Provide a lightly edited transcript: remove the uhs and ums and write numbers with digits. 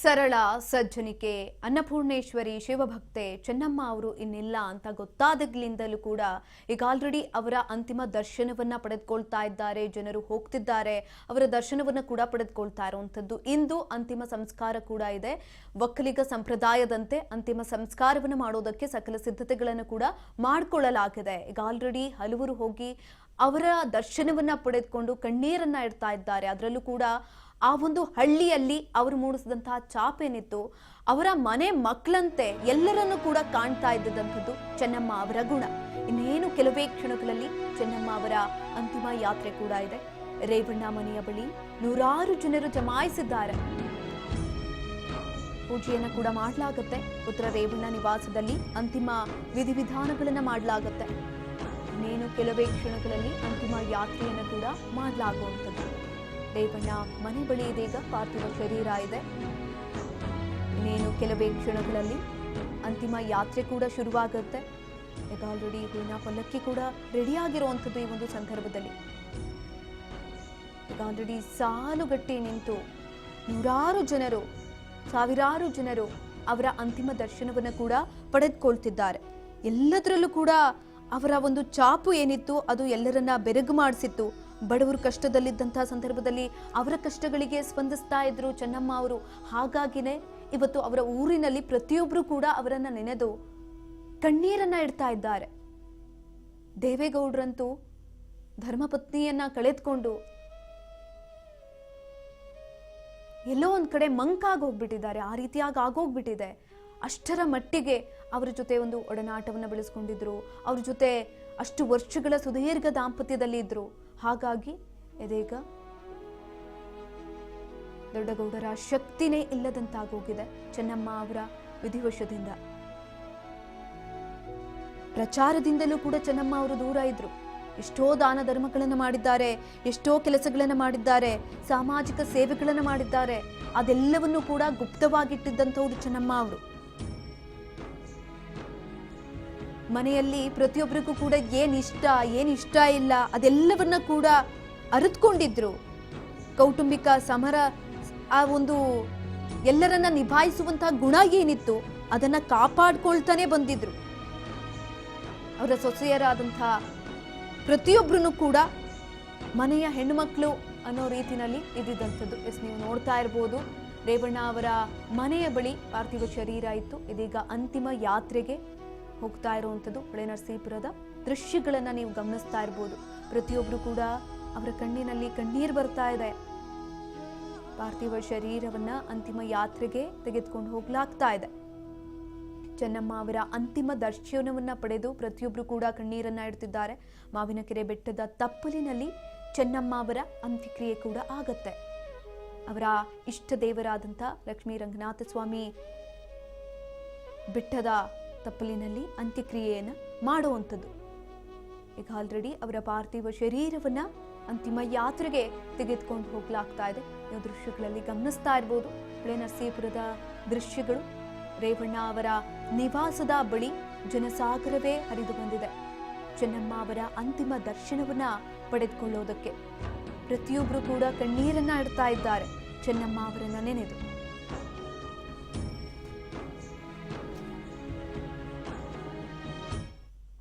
ಸರಳ ಸಜ್ಜನಿಕೆ ಅನ್ನಪೂರ್ಣೇಶ್ವರಿ ಶಿವಭಕ್ತೆ ಚೆನ್ನಮ್ಮ ಅವರು ಇನ್ನಿಲ್ಲ ಅಂತ ಗೊತ್ತಾದಾಗಲಿಂದಲೂ ಕೂಡ ಈಗ ಆಲ್ರೆಡಿ ಅವರ ಅಂತಿಮ ದರ್ಶನವನ್ನ ಪಡೆದುಕೊಳ್ತಾ ಇದ್ದಾರೆ. ಜನರು ಹೋಗ್ತಿದ್ದಾರೆ, ಅವರ ದರ್ಶನವನ್ನ ಕೂಡ ಪಡೆದುಕೊಳ್ತಾ ಇರುವಂತದ್ದು. ಇಂದು ಅಂತಿಮ ಸಂಸ್ಕಾರ ಕೂಡ ಇದೆ. ಒಕ್ಕಲಿಗ ಸಂಪ್ರದಾಯದಂತೆ ಅಂತಿಮ ಸಂಸ್ಕಾರವನ್ನು ಮಾಡೋದಕ್ಕೆ ಸಕಲ ಸಿದ್ಧತೆಗಳನ್ನು ಕೂಡ ಮಾಡಿಕೊಳ್ಳಲಾಗಿದೆ. ಈಗ ಆಲ್ರೆಡಿ ಹಲವರು ಹೋಗಿ ಅವರ ದರ್ಶನವನ್ನ ಪಡೆದುಕೊಂಡು ಕಣ್ಣೀರನ್ನ ಇಡ್ತಾ ಇದ್ದಾರೆ. ಅದರಲ್ಲೂ ಕೂಡ ಆ ಒಂದು ಹಳ್ಳಿಯಲ್ಲಿ ಅವರು ಮೂಡಿಸಿದಂತಹ ಛಾಪೇನಿತ್ತು, ಅವರ ಮನೆ ಮಕ್ಕಳಂತೆ ಎಲ್ಲರನ್ನೂ ಕೂಡ ಕಾಣ್ತಾ ಇದ್ದಂಥದ್ದು ಚೆನ್ನಮ್ಮ ಅವರ ಗುಣ. ಇನ್ನೇನು ಕೆಲವೇ ಕ್ಷಣಗಳಲ್ಲಿ ಚೆನ್ನಮ್ಮ ಅವರ ಅಂತಿಮ ಯಾತ್ರೆ ಕೂಡ ಇದೆ. ರೇವಣ್ಣ ಮನೆಯ ಬಳಿ ನೂರಾರು ಜನರು ಜಮಾಯಿಸಿದ್ದಾರೆ. ಪೂಜೆಯನ್ನು ಕೂಡ ಮಾಡಲಾಗುತ್ತೆ. ಪುತ್ರ ರೇವಣ್ಣ ನಿವಾಸದಲ್ಲಿ ಅಂತಿಮ ವಿಧಿವಿಧಾನಗಳನ್ನ ಮಾಡಲಾಗುತ್ತೆ. ಇನ್ನೇನು ಕೆಲವೇ ಕ್ಷಣಗಳಲ್ಲಿ ಅಂತಿಮ ಯಾತ್ರೆಯನ್ನು ಕೂಡ ಮಾಡಲಾಗುವಂಥದ್ದು. ರೇವಣ್ಣ ಮನೆ ಬಳಿ ಇದೀಗ ಪಾರ್ಥಿವ ಶರೀರ ಇದೆ. ಇನ್ನೇನು ಕೆಲವೇ ಕ್ಷಣಗಳಲ್ಲಿ ಅಂತಿಮ ಯಾತ್ರೆ ಕೂಡ ಶುರುವಾಗುತ್ತೆ. ಈಗ ಆಲ್ರೆಡಿ ಹೂವಿನ ಪಲ್ಲಕ್ಕಿ ಕೂಡ ರೆಡಿಯಾಗಿರುವಂಥದ್ದು. ಈ ಒಂದು ಸಂದರ್ಭದಲ್ಲಿ ಈಗ ಆಲ್ರೆಡಿ ಸಾಲುಗಟ್ಟಿ ನಿಂತು ನೂರಾರು ಜನರು, ಸಾವಿರಾರು ಜನರು ಅವರ ಅಂತಿಮ ದರ್ಶನವನ್ನು ಕೂಡ ಪಡೆದುಕೊಳ್ತಿದ್ದಾರೆ. ಎಲ್ಲದರಲ್ಲೂ ಕೂಡ ಅವರ ಒಂದು ಛಾಪು ಏನಿತ್ತು ಅದು ಎಲ್ಲರನ್ನ ಬೆರಗು ಮಾಡಿಸಿತ್ತು. ಬಡವರು ಕಷ್ಟದಲ್ಲಿದ್ದಂತಹ ಸಂದರ್ಭದಲ್ಲಿ ಅವರ ಕಷ್ಟಗಳಿಗೆ ಸ್ಪಂದಿಸ್ತಾ ಇದ್ರು ಚೆನ್ನಮ್ಮ ಅವರು. ಹಾಗಾಗಿನೇ ಇವತ್ತು ಅವರ ಊರಿನಲ್ಲಿ ಪ್ರತಿಯೊಬ್ಬರು ಕೂಡ ಅವರನ್ನ ನೆನೆದು ಕಣ್ಣೀರನ್ನ ಇಡ್ತಾ ಇದ್ದಾರೆ. ದೇವೇಗೌಡರಂತೂ ಧರ್ಮಪತ್ನಿಯನ್ನ ಕಳೆದುಕೊಂಡು ಎಲ್ಲೋ ಒಂದ್ ಕಡೆ ಮಂಕಾಗೋಗ್ಬಿಟ್ಟಿದ್ದಾರೆ. ಆ ರೀತಿಯಾಗಿ ಆಗೋಗ್ಬಿಟ್ಟಿದೆ. ಅಷ್ಟರ ಮಟ್ಟಿಗೆ ಅವರ ಜೊತೆ ಒಂದು ಒಡನಾಟವನ್ನು ಬೆಳೆಸ್ಕೊಂಡಿದ್ರು. ಅವ್ರ ಜೊತೆ ಅಷ್ಟು ವರ್ಷಗಳ ಸುದೀರ್ಘ ದಾಂಪತ್ಯದಲ್ಲಿ ಇದ್ರು. ಹಾಗಾಗಿ ಇದೀಗ ದೊಡ್ಡಗೌಡರ ಶಕ್ತಿನೇ ಇಲ್ಲದಂತಾಗೋಗಿದೆ ಚೆನ್ನಮ್ಮ ಅವರ ವಿಧಿವಶದಿಂದ. ಪ್ರಚಾರದಿಂದಲೂ ಕೂಡ ಚೆನ್ನಮ್ಮ ಅವರು ದೂರ ಇದ್ರು. ಎಷ್ಟೋ ದಾನ ಧರ್ಮಗಳನ್ನು ಮಾಡಿದ್ದಾರೆ, ಎಷ್ಟೋ ಕೆಲಸಗಳನ್ನು ಮಾಡಿದ್ದಾರೆ, ಸಾಮಾಜಿಕ ಸೇವೆಗಳನ್ನು ಮಾಡಿದ್ದಾರೆ. ಅದೆಲ್ಲವನ್ನೂ ಕೂಡ ಗುಪ್ತವಾಗಿಟ್ಟಿದ್ದಂಥವ್ರು ಚೆನ್ನಮ್ಮ ಅವರು. ಮನೆಯಲ್ಲಿ ಪ್ರತಿಯೊಬ್ಬರಿಗೂ ಕೂಡ ಏನ್ ಇಷ್ಟ ಇಲ್ಲ ಅದೆಲ್ಲವನ್ನ ಕೂಡ ಅರಿತುಕೊಂಡಿದ್ರು. ಕೌಟುಂಬಿಕ ಸಮರ ಆ ಒಂದು ಎಲ್ಲರನ್ನ ನಿಭಾಯಿಸುವಂತಹ ಗುಣ ಏನಿತ್ತು ಅದನ್ನ ಕಾಪಾಡ್ಕೊಳ್ತಾನೆ ಬಂದಿದ್ರು. ಅವರ ಸೊಸೆಯರಾದಂತಹ ಪ್ರತಿಯೊಬ್ಬರನ್ನು ಕೂಡ ಮನೆಯ ಹೆಣ್ಣುಮಕ್ಕಳು ಅನ್ನೋ ರೀತಿನಲ್ಲಿ ಇದ್ದಿದ್ದಂಥದ್ದು. ನೀವು ನೋಡ್ತಾ ಇರ್ಬೋದು, ರೇವಣ್ಣ ಅವರ ಮನೆಯ ಬಳಿ ಪಾರ್ಥಿವ ಶರೀರ ಇತ್ತು. ಇದೀಗ ಅಂತಿಮ ಯಾತ್ರೆಗೆ ಹೋಗ್ತಾ ಇರುವಂಥದ್ದು. ಹೊಳೆನರಸೀಪುರದ ದೃಶ್ಯಗಳನ್ನ ನೀವು ಗಮನಿಸ್ತಾ ಇರ್ಬೋದು. ಪ್ರತಿಯೊಬ್ರು ಕೂಡ ಅವರ ಕಣ್ಣಿನಲ್ಲಿ ಕಣ್ಣೀರು ಬರ್ತಾ ಇದೆ. ಪಾರ್ಥಿವ ಶರೀರವನ್ನ ಅಂತಿಮ ಯಾತ್ರೆಗೆ ತೆಗೆದುಕೊಂಡು ಹೋಗ್ಲಾಗ್ತಾ ಇದೆ. ಚೆನ್ನಮ್ಮ ಅವರ ಅಂತಿಮ ದರ್ಶನವನ್ನ ಪಡೆದು ಪ್ರತಿಯೊಬ್ರು ಕೂಡ ಕಣ್ಣೀರನ್ನ ಇಡ್ತಿದ್ದಾರೆ. ಮಾವಿನಕೆರೆ ಬೆಟ್ಟದ ತಪ್ಪಲಿನಲ್ಲಿ ಚೆನ್ನಮ್ಮ ಅವರ ಅಂತ್ಯಕ್ರಿಯೆ ಕೂಡ ಆಗತ್ತೆ. ಅವರ ಇಷ್ಟ ದೇವರಾದಂಥ ಲಕ್ಷ್ಮೀ ರಂಗನಾಥ ಸ್ವಾಮಿ ಬೆಟ್ಟದ ತಪ್ಪಲಿನಲ್ಲಿ ಅಂತ್ಯಕ್ರಿಯೆಯನ್ನು ಮಾಡುವಂಥದ್ದು. ಈಗ ಆಲ್ರೆಡಿ ಅವರ ಪಾರ್ಥಿವ ಶರೀರವನ್ನ ಅಂತಿಮ ಯಾತ್ರೆಗೆ ತೆಗೆದುಕೊಂಡು ಹೋಗ್ಲಾಗ್ತಾ ಇದೆ. ನೀವು ದೃಶ್ಯಗಳಲ್ಲಿ ಗಮನಿಸ್ತಾ ಇರ್ಬೋದು. ಹೊಳೆನರಸೀಪುರದ ದೃಶ್ಯಗಳು. ರೇವಣ್ಣ ಅವರ ನಿವಾಸದ ಬಳಿ ಜನಸಾಗರವೇ ಹರಿದು ಬಂದಿದೆ. ಚೆನ್ನಮ್ಮ ಅವರ ಅಂತಿಮ ದರ್ಶನವನ್ನ ಪಡೆದುಕೊಳ್ಳೋದಕ್ಕೆ ಪ್ರತಿಯೊಬ್ಬರು ಕೂಡ ಕಣ್ಣೀರನ್ನ ಇಡ್ತಾ ಇದ್ದಾರೆ ಚೆನ್ನಮ್ಮ ಅವರನ್ನ ನೆನೆದು.